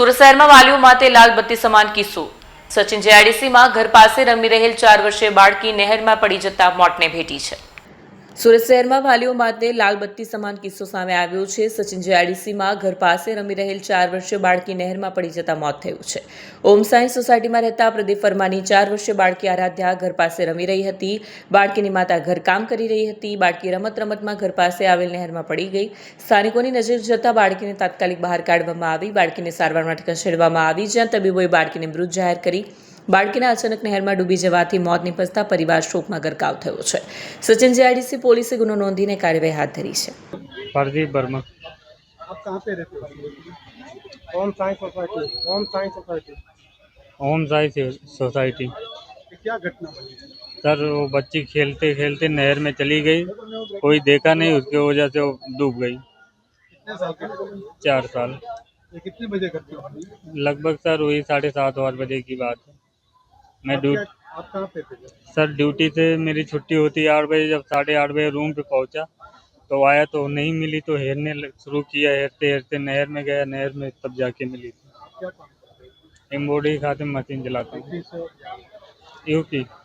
સુરત શહેરમાં વાલીઓ માટે લાલ બત્તી સમાન કિસ્સો. સચિન જેઆઈડીસીમાં ઘર પાસે રમી રહેલ 4 વર્ષીય બાળકી નહેરમાં પડી જતા મોતને ભેટી છે. સુરત શહેરમાં વાલીઓ માટે લાલ બત્તી સમાન કિસ્સો સામે આવ્યો છે. સચિન જેઆઈડીસીમાં ઘર પાસે રમી રહેલ 4 વર્ષીય બાળકી નહેરમાં પડી જતા મોત થયું છે. ઓમ સાયન્સ સોસાયટીમાં રહેતા પ્રદીપ વર્માની 4 વર્ષીય બાળકી આરાધ્યા ઘર પાસે રમી રહી હતી. બાળકીની માતા ઘરકામ કરી રહી હતી. બાળકી રમતમાં ઘર પાસે આવેલ નહેરમાં પડી ગઈ. સ્થાનિકોની નજર જતા બાળકીને તાત્કાલિક બહાર કાઢવામાં આવી. બાળકીને સારવાર માટે ખસેડવામાં આવી, જ્યાં તબીબોએ બાળકીને મૃત જાહેર કરી. બાળકીના અચાનક નહેરમાં ડૂબી જવાથી મોત નિપજતા પરિવાર શોકમાં ગરકાવ થયો છે. સચિન જેઆઈડીસી પોલીસે ગુનો નોંધીને કાર્યવાહી હાથ ધરી છે. प्रदीप वर्मा। आप कहाँ पे रहते हो? Home science society. Home science society. Om Sai society. ये क्या घटना बनी? सर वो बच्ची खेलते खेलते नहर में चली गई, कोई देखा नहीं, उसकी वजह से वो डूब गई। कितने साल की? 4 साल। ये कितने बजे घटना बनी? लगभग सर वही 7:30-8 बजे की बात है। मैं आप कहाँ पे थे? सर ड्यूटी से मेरी छुट्टी होती है 8 बजे। जब 8:30 बजे रूम पे पहुंचा तो आया तो नहीं मिली, तो हेरने शुरू किया। हेरते हेरते नहर में गया, नहर में तब जाके मिली थी। क्या काम करते एम्ब्रॉयडरी खाते मशीन चलाता हूँ। हो? यूपी।